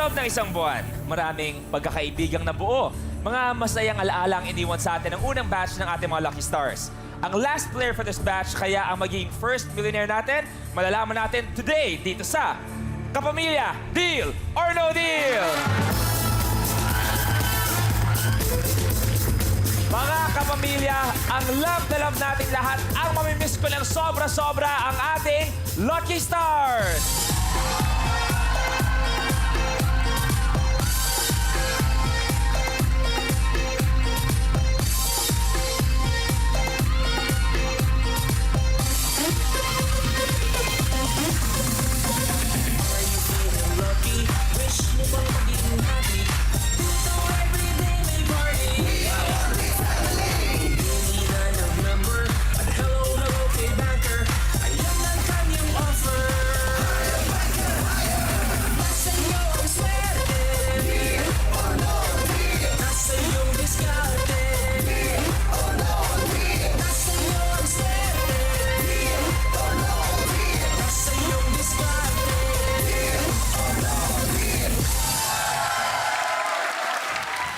loob ng isang buwan, maraming pagkakaibigang nabuo. Mga masayang alaala ang iniwan sa atin ng unang batch ng ating mga Lucky Stars. Ang last player for this batch kaya ang magiging first millionaire natin, malalaman natin today dito sa Kapamilya, Deal or No Deal! Mga kapamilya, ang love na love nating lahat, ang mamimiss ko ng sobra-sobra ang ating Lucky Stars!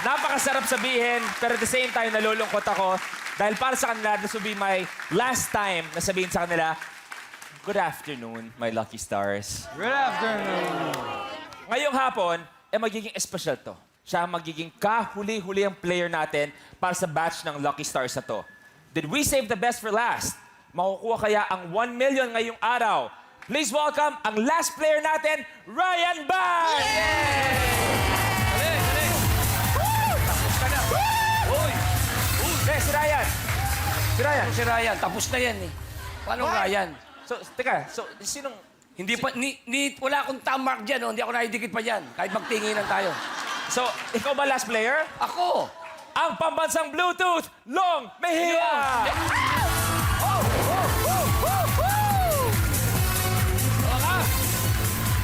Napakasarap sabihin, pero at the same time, nalulungkot ako. Dahil para sa kanila, this will be my last time na sabihin sa kanila, good afternoon, my Lucky Stars. Good afternoon. Ngayong hapon, magiging espesyal to. Siya ang magiging kahuli-huli ang player natin para sa batch ng Lucky Stars na to. Did we save the best for last? Makukuha kaya ang 1 million ngayong araw. Please welcome ang last player natin, Ryan Bay! Si Ryan. Si Ryan. Si Ryan, tapos na yan eh. Paano Ryan? So, teka, so, sinong... Hindi pa, wala akong tamark dyan, oh. Hindi ako naidikit pa dyan. Kahit magtinginan tayo. So, ikaw ba last player? Ako! Ang pambansang Bluetooth, Long Mejia!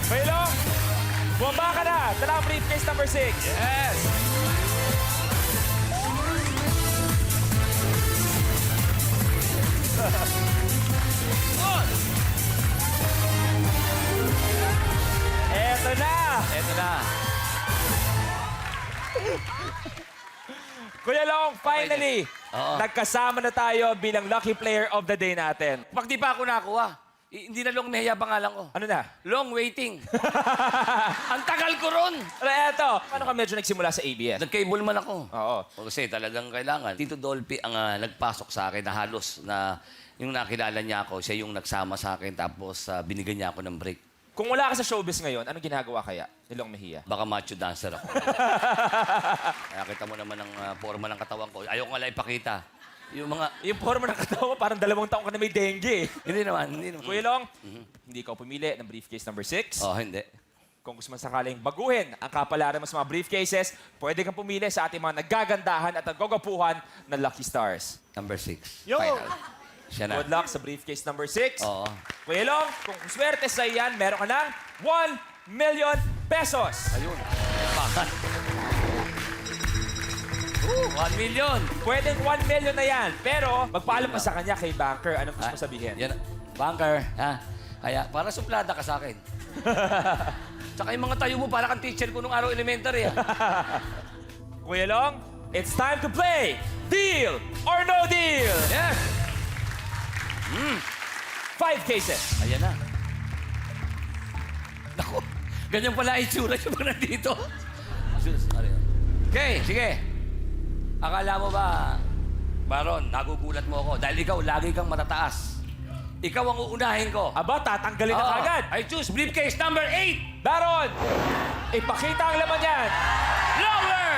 May Long, bumaba ka na. Tala ang briefcase number 6. Yes! Eto na! Eto na. Kuya Long, finally, Oo. nagkasama na tayo bilang lucky player of the day natin. Pag di pa ako nakuha, hindi na Long Mejia pangalan ko. Ano na? Long waiting. Ang tagal ko ron. Ano, eto, paano ka medyo nagsimula sa ABS? Nag-cable man ako. Oo. O kasi talagang kailangan. Tito Dolphy ang nagpasok sa akin na halos na yung nakilala niya ako, siya yung nagsama sa akin tapos binigyan niya ako ng break. Kung wala ka sa showbiz ngayon, anong ginagawa kaya ni Long Mejia? Baka macho dancer ako. Kaya kita mo naman ang forma ng katawan ko. Ayaw ko nga lang ipakita. Yung mga... Yung forma ng katawan, parang 2 taon ka na may dengue. Hindi naman, hindi naman. Kuya Long, hindi ka pumili ng briefcase number 6. Oh, hindi. Kung gusto man sakaling baguhin ang kapalaran mo sa mga briefcases, pwede kang pumili sa ating mga nagagandahan at nagagapuhan ng Lucky Stars. Number 6. Yo! Final. Siya na. Good luck sa briefcase number 6. Oo. Kuya Long, kung swerte sa iyan, meron ka ng 1 million pesos. Ayun. Bakit? 1 million. Pwedeng 1 million na yan. Pero, magpaalam ka sa kanya kay banker. Anong gusto mo sabihin? Yan. Banker, ha? Kaya, para suplada ka sa akin. Tsaka yung mga tayo mo, para kang teacher ko nung araw elementary. Kuya Long, it's time to play Deal or No Deal! Yes! 5 cases. Ayan na. Naku, ganyan pala itsura yung mga nandito. Okay, sige. Akala mo ba, Baron, nagugulat mo ako dahil ikaw lagi kang matataas. Ikaw ang uunahin ko. Aba, tatanggalin na Oo. kagad. I choose briefcase number 8. Baron, ipakita ang laman yan. Lower!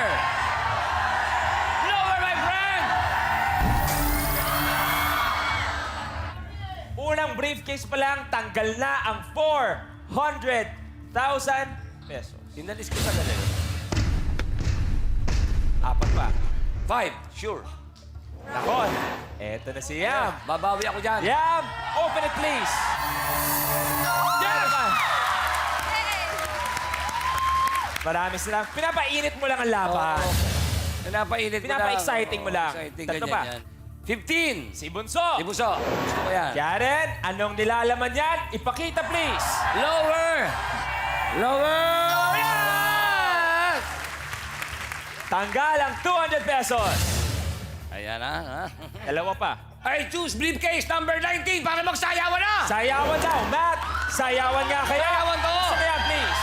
Lower, my friend! Unang briefcase pa lang, tanggal na ang 400,000 pesos. Sinalis ko sa dali. 4 pa. 5, sure. Nakon, eto na si Yam. Babawi ako dyan. Yam, open it please. Yan ka. Maraming salamat. Pinapainit mo lang ang laban. Pinapainit ko lang. Pinapa-exciting mo lang. Exciting, Tatlo ganyan pa. yan. 15. Si Bunso. Si Buso. Gusto ko yan. Karen, anong nilalaman yan? Ipakita please. Lower! Lower! Yan! Tanggal ang 200 pesos. Ayan na. Dalawa pa. I choose briefcase number 19 para magsayawan na! Sayawan daw. Matt, sayawan nga kaya. Sayawan to. Gusto mo yan, please.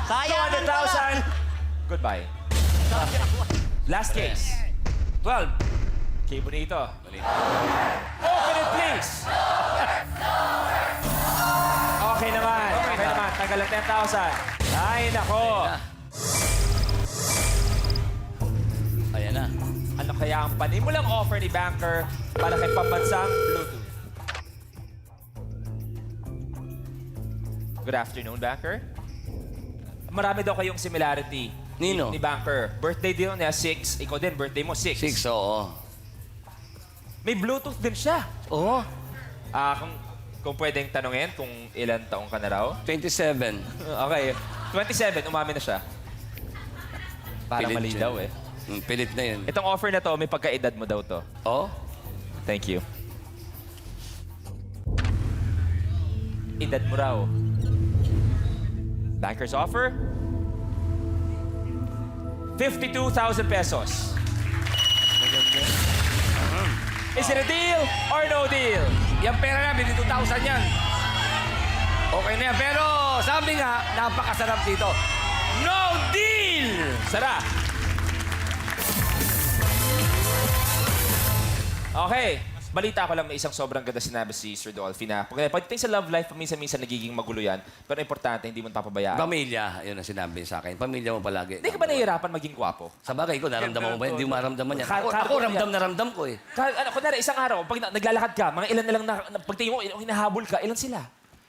Sayawan pala. 200,000. Goodbye. Last case. 12. Kay Bonito. Open it, please. Okay naman. Okay naman. Tanggal ang 10,000. Ay, nako. Ayan na. Ano kaya ang panimulang offer ni Banker para kay pambansang Bluetooth? Good afternoon, Banker. Marami daw kayong similarity. Nino? Ni Banker. Birthday din niya, 6. Ikaw din, birthday mo, 6. 6, oo. May Bluetooth din siya. Oo. Kung pwedeng tanungin kung ilan taong ka na raw. 27. Okay. 27, umamin na siya. Para Pilit mali siya. daw eh. Pilit na yun. Itong offer na to, may pagkaedad mo daw to. Oh? Thank you. Edad mo raw. Banker's offer? 52,000 pesos. Is it a deal or no deal? Yung pera namin, 2,000 yan. Okay na yan. Pero sabi nga, napakasarap dito. No deal! Sara. Okay. Balita ko lang may isang sobrang ganda sinabi si Sir Dolphy na pagdating sa love life, minsan-minsan nagiging magulo yan. Pero importante, hindi mo papabayaan. Pamilya, yun ang sinabi sa akin. Pamilya mo palagi. Hindi ka ba nahihirapan maging gwapo? Sa bagay ko, naramdaman mo ba? Hindi mo maramdaman yan. Ka- Ako ka- ramdam na ramdam ko eh. Kunwari, isang araw, pag naglalakad ka, mga ilan na lang pagtingin mo, hinahabol ka, ilan sila?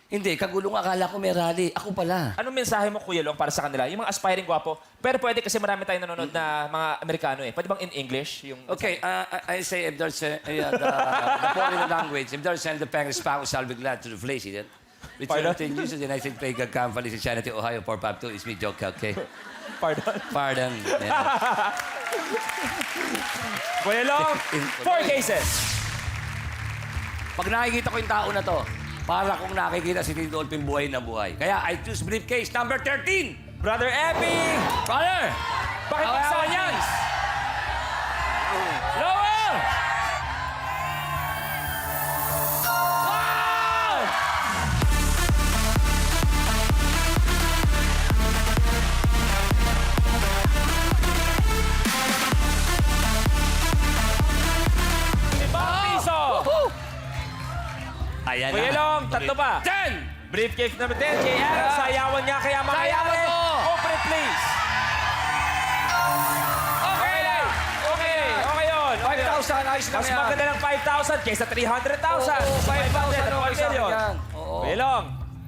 Hindi, kagulong akala ko may rally. Ako pala. Anong mensahe mo, Kuya Long, para sa kanila? Yung mga aspiring gwapo, pero pwede kasi marami tayong nanonood na mga Amerikano eh. Pwede bang in English? Yung Okay, I say if there's the foreign language, if there's the parents spouse, I'll be glad to replace it. Which Pardon? continues the United Plague Company in Chanity, Ohio, 452 is me joke, okay? Pardon? Pardon. Yeah. Kuya Long, 4 cases. Pag nakikita ko yung tao na to, para kung nakikita si Tito Dolphin buhay na buhay. Kaya I choose briefcase number 13. Brother Epi! Brother! Bakit Awayan magsabi yan? yan? Lower! Wow! Ibang piso! Ayan Kuya Long, tatlo pa. 10! Briefcase number 10, kay Aaron. Sayawan niya kaya mga Sayawan yari. to. Open it, please. Okay! Okay, okay yun. Okay yun. 5,000, ayos lang Mas yan. maganda ng 5,000 kaysa 300,000. Oo, 5,000, okay sa akin million. yan. Oo. Kuya Long,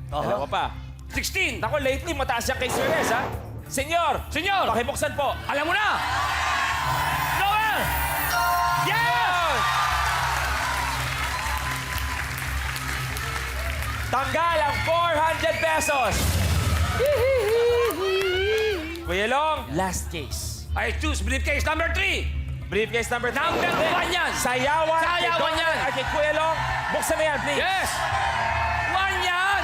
Aha. dalawa pa. 16! Naku, lately, mataas yan kay Sir Rez, ha? Senyor! Senyor! Pakibuksan po. Alam mo na! Lower! Yes! Tanggal ang 400 pesos. Kuya Long, last case. I choose briefcase number 3. Briefcase number 3. Number 1 yan. Sayawan. kay Sayawan Donald yan. At kay Kuya Long, buksan mo yan, please. Yes! 1 yan!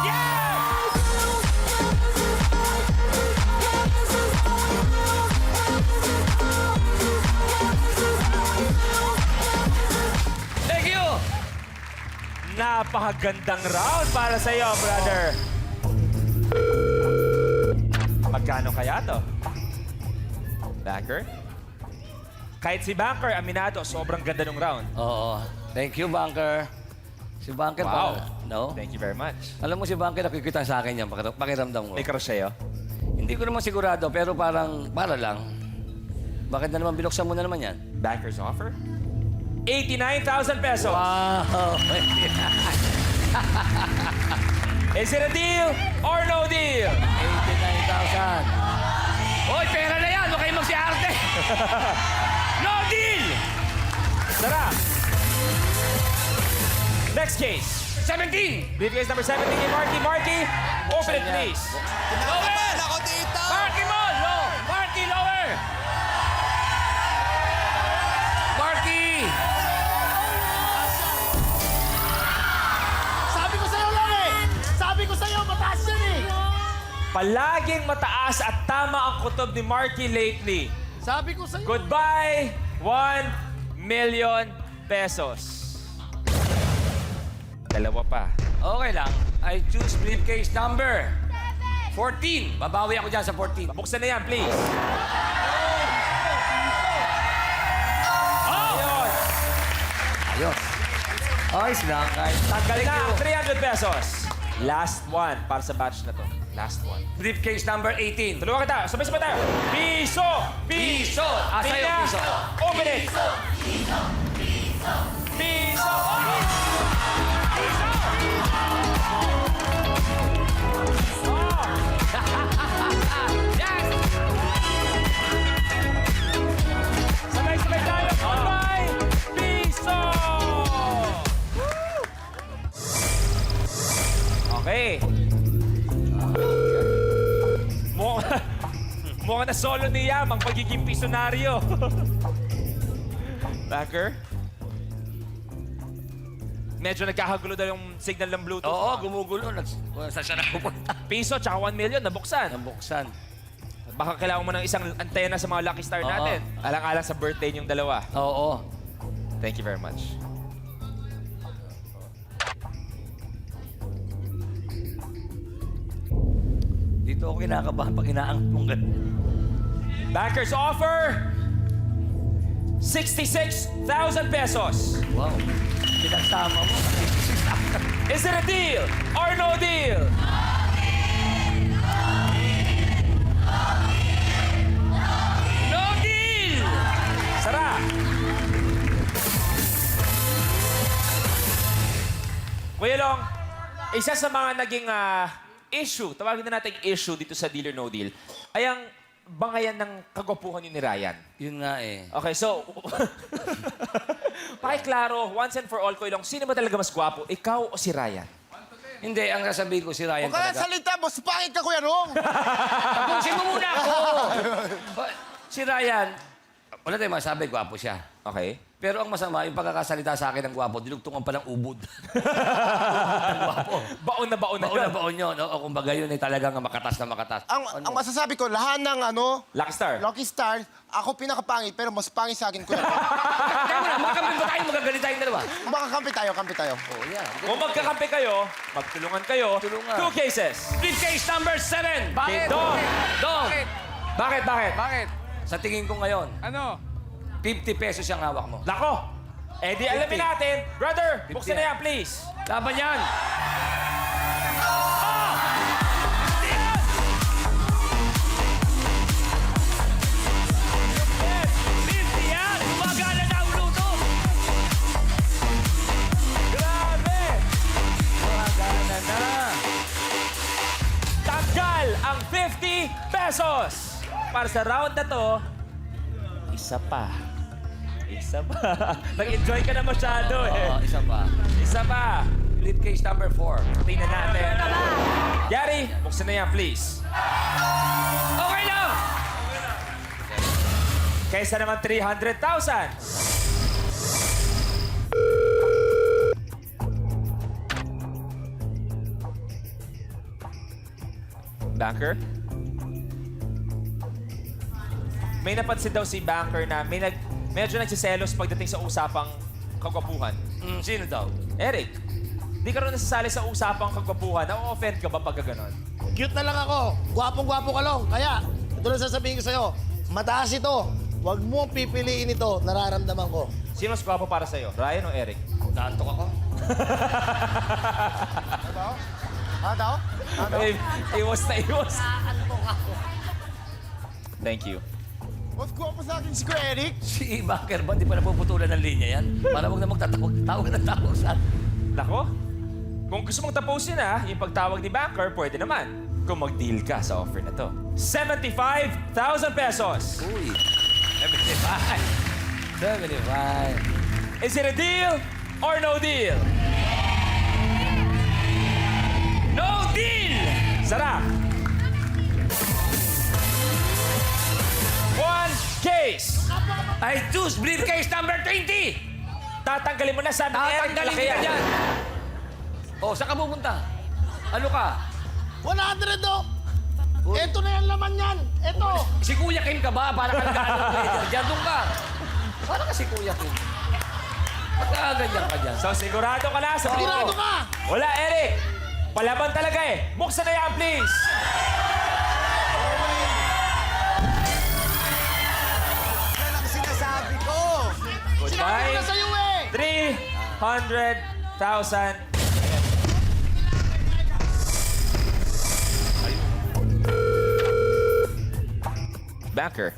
Yes! Thank you! Napakagandang round para sa iyo, brother. Magkano kaya to? Banker? Kahit si Banker, aminado, sobrang ganda ng round. Oo. Thank you, Banker. Si Banker Wow. No? Thank you very much. Alam mo si Banker, nakikita sa akin yan. Pakiramdam ko. May crush sa'yo? Hindi ko naman sigurado, pero parang, para lang. Bakit na naman binuksan mo na naman yan? Banker's offer? 89,000 pesos. Wow! Is it a deal or no deal? 89,000. Hoy, pera na yan! Huwag kayo magsiarte! No deal! Tara! Next case. 17! Briefcase number 17 kay Marky. Marky, open it, please. Lower! Ako dito! Marky mo! Low! Marky, lower! Marky! Sabi ko sa'yo lang eh! Sabi ko sa'yo! Palaging mataas at tama ang kutob ni Marky lately. Sabi ko sa'yo. Goodbye, 1 million pesos. Dalawa pa. Okay lang. I choose briefcase number 14. Babawi ako dyan sa 14. Buksan na yan, please. Ayun. Ayos. Ayos lang. Kahit Tanggal Thank na you. ang 300 pesos. Last one para sa batch na to. Last one. Briefcase number 18. Tulungan kita. Sabay-sabay tayo. Piso! Piso! Ah, sa'yo, Tina, piso. Open it! Piso! Piso! Yes! Sabay-sabay tayo. Goodbye! Piso! Okay. Mukhang na solo ni Yam ang pagiging pisonaryo. Backer? Medyo nagkakagulo daw yung signal ng Bluetooth. Oo, gumugulo. Sa siya na pupunta. Piso tsaka 1 million nabuksan. Nabuksan. Baka kailangan mo ng isang antena sa mga Lucky Star Oo. natin. Alang-alang sa birthday niyong dalawa. Oo. Thank you very much. Dito ako kinakabahan pag inaangat mong ganun. Backers offer 66,000 pesos. Wow. Pinagsama mo. Is it a deal or no deal? No deal! Sara! Kuya Long, isa sa mga naging issue, tawagin na natin issue dito sa Deal or No Deal, ay ang bangayan ng kagwapuhan yun ni Ryan. Yun nga eh. Okay, so, pakiklaro, once and for all, Kuya Long, sino ba talaga mas gwapo, ikaw o si Ryan? Hindi, ang sasabihin ko si Ryan Huwag ka na talaga. salita, mas pangit ka, Kuya Rong. Tapusin mo muna ako! Si Ryan, wala tayong masabi, gwapo siya. Okay. Pero ang masama, yung pagkakasalita sa akin ng gwapo, dinugtungan pa ng ubod. Ang gwapo. Baon na baon na. Baon na baon yun. O, kumbaga yun ay talagang makatas na makatas. Ang masasabi ko, lahat ng Lucky Star. Lucky Star, ako pinakapangit, pero mas pangit sa akin, Kuya Rong. Teka muna, makakampi ba tayo? Magagalit tayong dalawa. Makakampi tayo, kampi tayo. Oh, yeah. Kung magkakampi kayo, magtulungan kayo. Tulungan. 2 cases. Briefcase number 7. Bakit? Dong! Dong! Bakit? Bakit? Sa tingin ko ngayon, Ano? 50 pesos yung hawak mo. Nako! Eh di alamin 50. natin. Brother, 50 buksan na yan, please. Laban yan! Grabe! Magana na! Tanggal ang 50 pesos! Para sa round na to, isa pa. Isa pa. Nag-enjoy ka na masyado eh. Oo, isa pa. Isa pa. Briefcase number 4. Tingnan natin. Gary, buksan na yan, please. Okay lang! Kaysa naman 300,000. Banker? May napansin daw si Banker na medyo nagsiselos pagdating sa usapang kagwapuhan. Sino daw? Eric, di ka rin nasasali sa usapang kagwapuhan. Na-offend ka ba pagka ganon? Cute na lang ako. Gwapong-gwapo ka lang. Kaya, ito lang sasabihin ko sa'yo. Mataas ito. Huwag mo pipiliin ito. Nararamdaman ko. Sino mas gwapo para sa'yo? Ryan o Eric? Naantok ako. Ano daw? Ay, iwas na iwas. Thank you. Mas gwapo sa akin si Kuya Eric. Si Baker ba? Di pa napuputulan ng linya yan? Para huwag na magtatawag. Tawag na tawag sa atin. Nako, kung gusto mong tapusin yung pagtawag ni Banker, pwede naman. Kung mag-deal ka sa offer na to. 75,000 pesos. Uy. 75. 75. Is it a deal or no deal? No deal! Sarap! 1 case! I choose briefcase number 20! Tatanggalin mo na, sabi ni Eric. Tatanggalin malaki kita yan. dyan! Oh, saan ka pupunta? Ano ka? 100 do. Ito na yan laman yan. Ito. Si Kuya Kim ka ba? Para ka nag-ano. Diyan doon ka. Para ka si Kuya Kim. Pagkaganyan ka dyan. So, sigurado ka na sa Sigurado ka. Wala, Eric. Palaban talaga eh. Buksan na yan, please. Yan ang sinasabi ko. Sinabi ko Goodbye. na sa'yo eh. 300,000. Banker.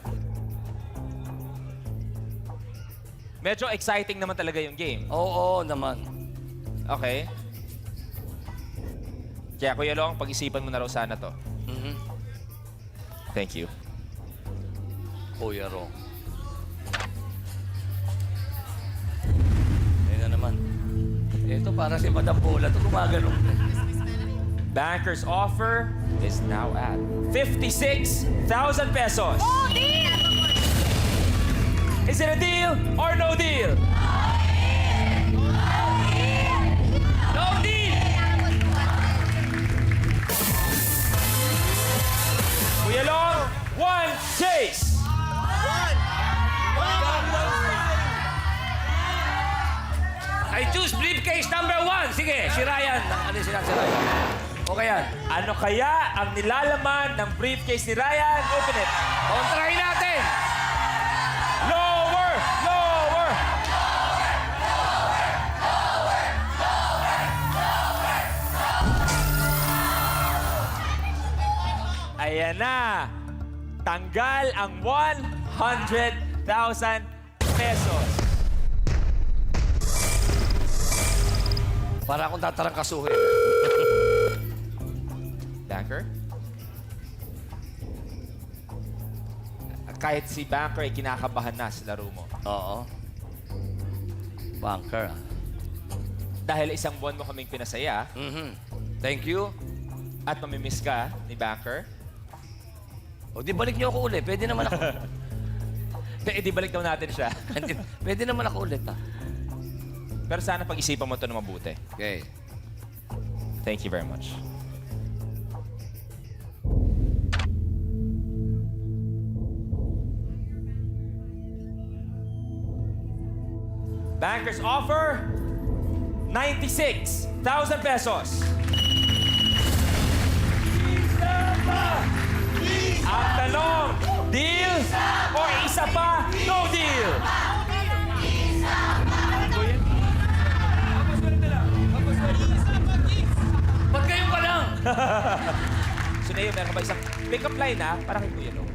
Medyo exciting naman talaga yung game. Oo naman. Okay. Kaya Kuya Long, pag-isipan mo na raw sana to. Mhm. Thank you. Kuya Ro. Ayun na naman. Ito para si Madam Bola. Ito gumagalong. Banker's offer is now at 56,000 pesos. Is it a deal or no deal? No deal! Kuya Long, one chase! I choose briefcase number 1. Sige, si Ryan. Ano sila si Ryan? Okay yan. Ano kaya ang nilalaman ng briefcase ni Ryan? Open it. Kontrahin natin. Lower! Lower! Ayan na. Tanggal ang 100,000 pesos. Para akong tatarangkasuhin. Banker? Kahit si Banker ay kinakabahan na sa laro mo. Oo. Banker. Dahil isang buwan mo kaming pinasaya Mhm. Thank you. at mamimiss ka ni Banker, O di balik niyo ako ulit. Pwede naman ako. di balik daw natin siya. Pwede naman ako ulit ah. Pero sana pag-isipan mo ito na mabuti. Okay. Thank you very much. Banker's offer, 96,000 pesos. Ang tanong, deal or isa pa, no deal? Ba't kayo pa lang? So Neo, meron ka ba isang pick-up line para kay Kuya Long?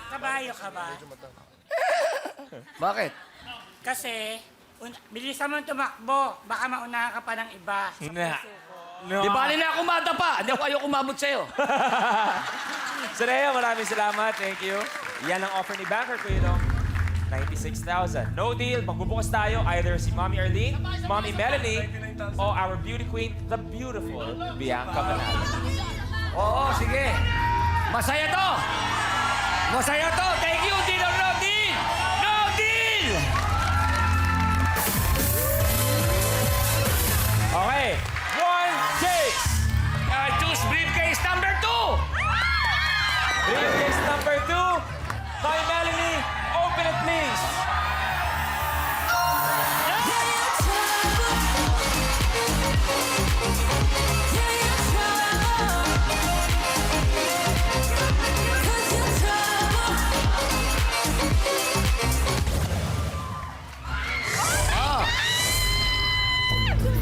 Kabayo ka ba? Bakit? Kasi, bilisan mo tumakbo. Baka maunahan ka pa ng iba. No. Di bali na ako madapa. Hindi ako ayaw kumabot sa'yo. So Neo, maraming salamat. Thank you. Yan ang offer ni Banker, Kuya Long. 96,000. No deal. Magbubukas tayo. Either si Mommy Arlene, Mommy Melanie, o our beauty queen, the beautiful Bianca Manalo. Oo, sige. Masaya to. Masaya to. Thank you. Deal or no deal? No deal! Okay. One chase. I choose briefcase number 2. Briefcase number 2. Mommy Melanie, open it please.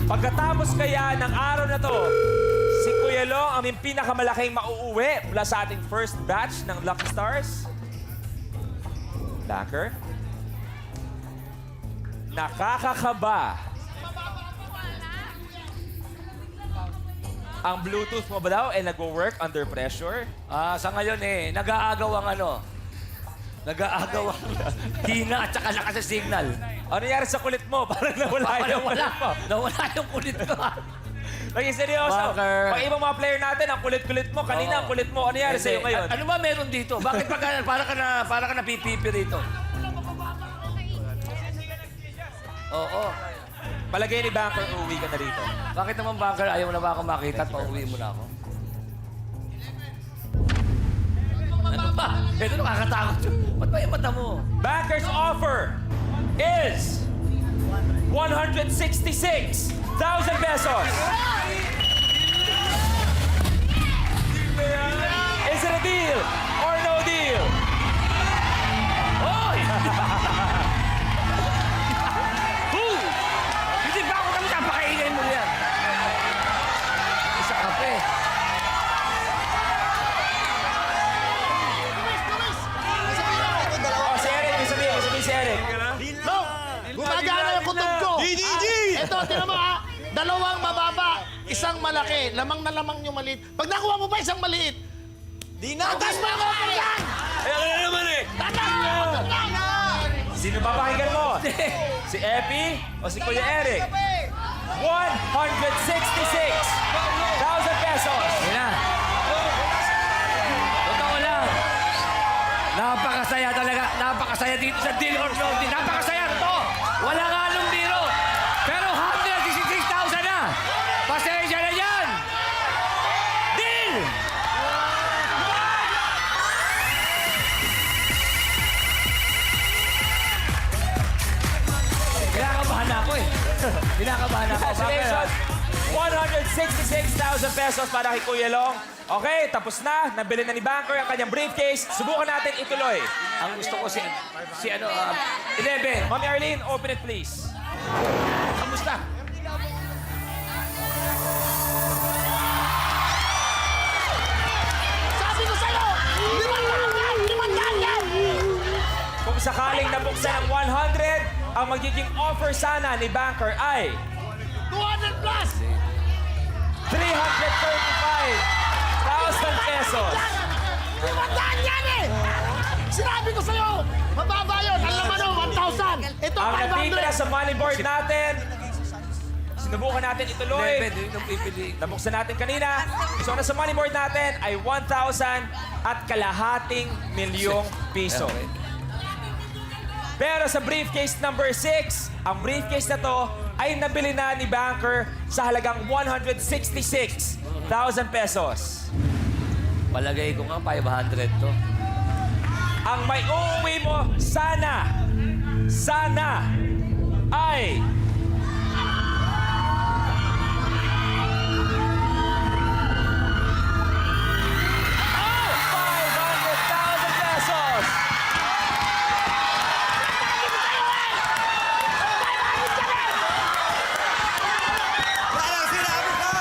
Pagkatapos kaya ng araw na to, si Kuya Long ang may pinakamalaking mauuwi mula sa ating first batch ng Lucky Stars. Banker? Nakakakaba. Ang Bluetooth mo ba daw ay nagwo-work under pressure? Sa ngayon nag-aagaw ang ano. Nag-aagaw ang hina at saka lakas sa signal. Ano nangyari sa kulit mo? Parang nawala yung kulit mo. Nawala yung kulit ko. Maging seryoso. Banker. Pag ibang mga player natin, ang kulit-kulit mo. Kanina, Oo. ang kulit mo. Ano nangyari sa'yo ngayon? Ano ba meron dito? Bakit para ka napipipi rito? Oo. Palagay ni Banker, uuwi ka na rito. Bakit naman, Banker, ayaw mo na ba ako makita at pauwi mo na ako? Ito nakakatakot yun. Ba't ba yung mata mo? Banker's offer is 166,000 pesos. Is it a deal or no deal? Hoy! Hindi ba ako kami napakaingay mo yan? Isa kape. Oh, si Eric, may sabihin si Eric. No! Gumagana yung kutob ko. Ito, tinan mo ha. Dalawang mababa, isang malaki. Lamang na lamang yung maliit. Pag nakuha mo pa isang maliit, Di na! tatas mo ako yan! Ayan ka na naman eh! Tatas mo ako yan! Sino papakinggan mo? Si Epi o si Kuya Eric? 166,000 pesos. Yan na. Totoo lang. Napakasaya talaga. Napakasaya dito sa Deal or No Deal. Napakasaya. Totoo. Wala nga anong biro. Pero 166,000 na. Pasensya na yan. Deal! Kinakabahan ako eh. Kinakabahan ako. Congratulations! 166,000 pesos para kay Kuya Long. Okay, tapos na. Nabili na ni Banker ang kanyang briefcase. Subukan natin ituloy. Ang gusto ko si 11. Mami Arlene, open it please. Kamusta? Sabi ko sa'yo! Limandaan yan! Limandaan yan! Kung sakaling nabuksan ang 100, ang magiging offer sana ni Banker ay 200 plus! 335,000 pesos. Limandaan yan eh! Sinabi ko sa'yo! Mababa yun! Ang laman o, 1,000! Ito, Ang natitira 500! sa money board natin, sinubukan natin ituloy. 11, yun ang pipili. Nabuksan natin kanina. So, na sa money board natin ay 1,000 at kalahating milyong piso. Okay. Pero sa briefcase number 6, ang briefcase na to ay nabili na ni Banker sa halagang 166,000 pesos. Palagay ko nga 500 to. Ang may uuwi mo sana ay 500,000 pesos. Yan ang sinabi ko!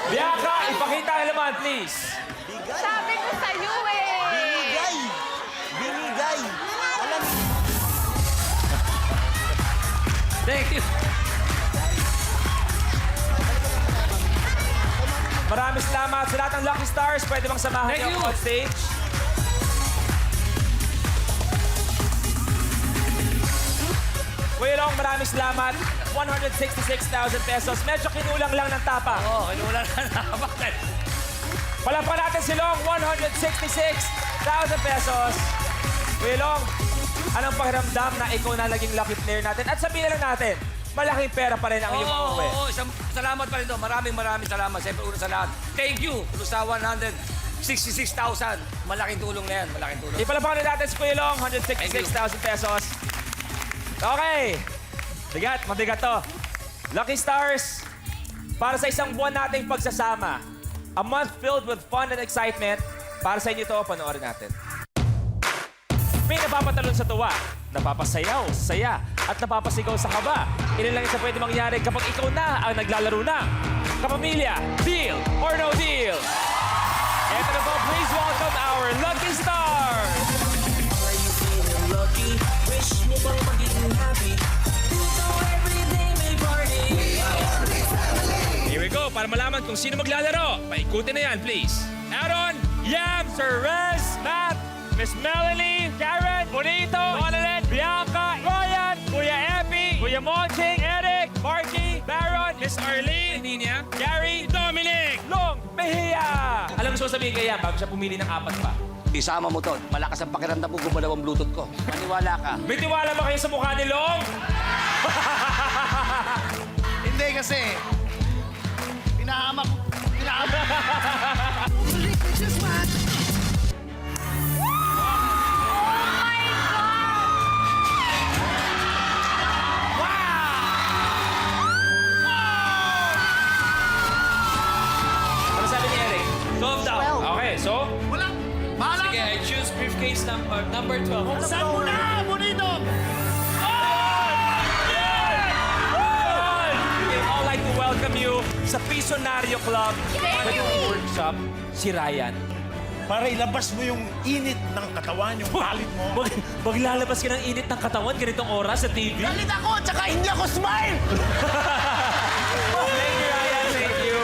Bianca, ipakita ang laman, please. Sabi ko sa'yo eh. Binigay! Binigay! Alam mo, Thank you. Maraming salamat sa lahat ng Lucky Stars. Pwede bang samahan Thank niyo you. on stage? Kuya Long, maraming salamat. 166,000 pesos. Medyo kinulang lang ng tapa. Oo, kinulang na bakit? Palapan natin si Long, 166,000 pesos. Kuya Long, anong pakiramdam na ikaw na naging lucky player natin? At sabihin na lang natin, malaking pera pa rin ang iyong uuwi. Oo, salamat pa rin to. Maraming salamat. Siyempre, una sa lahat. Thank you. Pero sa 166,000. Malaking tulong na yan. Malaking tulong. Ipalapakan na natin si Kuya Long, 166,000 pesos. Okay. Mabigat to. Lucky Stars, para sa isang buwan nating pagsasama, a month filled with fun and excitement, para sa inyo to, panoorin natin. May napapatalon sa tuwa, napapasayaw, saya, at napapasigaw sa kaba. Ilan lang yung sa pwede mangyari kapag ikaw na ang naglalaro ng Kapamilya, Deal or No Deal. Eto na po, please welcome our Lucky Stars! Lucky, wish mo bang maging happy? Puso everyday may party. Here we go, para malaman kung sino maglalaro. Paikutin na yan, please. Aaron, Yam, Sir Rez, Matt, Miss Melanie, Karen, Bonito, Donalyn, Bianca, Ryan, Kuya Epi, Kuya Monching, Eric, Marky, Baron, Miss Arlene, Ninia, Gary, Dominic, Long, Mejia. Alam mo sabihin kaya bago siya pumili ng apat pa? Isama mo to. Malakas ang pakiramdam ko gumalaw ang Bluetooth ko. Maniwala ka. May tiwala ba kayo sa mukha ni Long? Hindi kasi, pinahamak Love. Ano sabi ni Eric? 12 daw. Okay, so? Wala. Bahala. Sige, I choose briefcase number 12. Saan mo na, Bonito? We would all like to welcome you sa Pisonario Club. Pwedeng workshop si Ryan. Para ilabas mo yung init ng katawan, yung palit mo. Maglalabas ka ng init ng katawan ganitong oras sa TV. Galit ako, tsaka hindi ako smile. Thank you, Ryan. Thank you.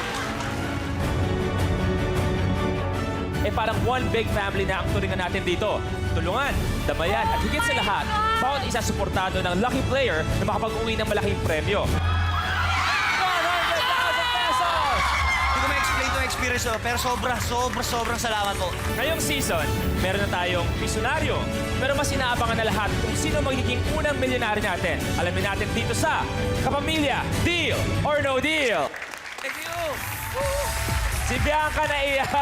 Eh parang one big family na ang turingan natin dito. Tulungan, damayan, at higit sa lahat, bawat isa suportado ng lucky player na makapag-uwi ng malaking premyo. 100,000 pesos! Hindi ko ma-explain to experience ko, pero sobrang salamat po. Ngayong season, meron na tayong Pisonario. Pero mas inaabangan na lahat kung sino magiging unang milyonary natin. Alamin natin dito sa Kapamilya, Deal or No Deal. Thank you! Si Bianca naiyak.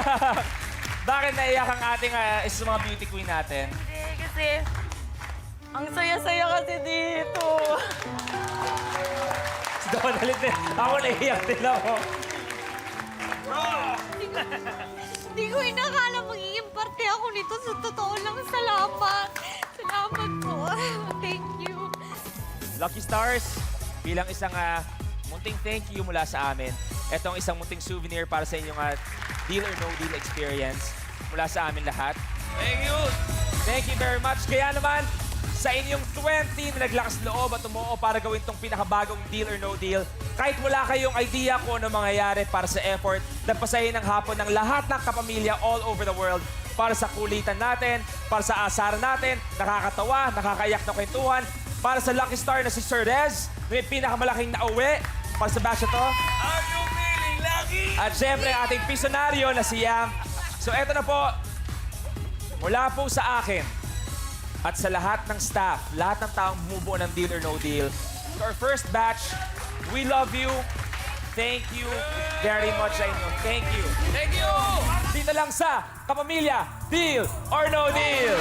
Bakit naiyak ang ating isa sa mga beauty queen natin? Hindi, kasi ang saya-saya kasi dito. Si Donald din. Ako naiyak din ako. Hindi ko inakala magiging parte ako nito. Sa totoo lang, salamat. Salamat po. Thank you. Lucky Stars, bilang isang munting thank you mula sa amin. Ito ang isang munting souvenir para sa inyong Deal or No Deal experience mula sa amin lahat. Thank you! Thank you very much. Kaya naman, sa inyong 20 na naglakas loob at umuo para gawin tong pinakabagong Deal or No Deal, kahit wala kayong idea kung ano mangyayari para sa effort, nagpasahin ng hapon ng lahat ng kapamilya all over the world para sa kulitan natin, para sa asaran natin, nakakatawa, nakakaiyak na kwentuhan, para sa lucky star na si Sir Rez, may pinakamalaking nauwi para sa batch na to. Are you feeling lucky? At syempre, ating Pisonario na si Yam. So eto na po, mula po sa akin at sa lahat ng staff, lahat ng taong bumubuo ng Deal or No Deal, to our first batch, we love you. Thank you very much sa inyo. Thank you. Thank you! Dito lang sa Kapamilya, Deal or No Deal.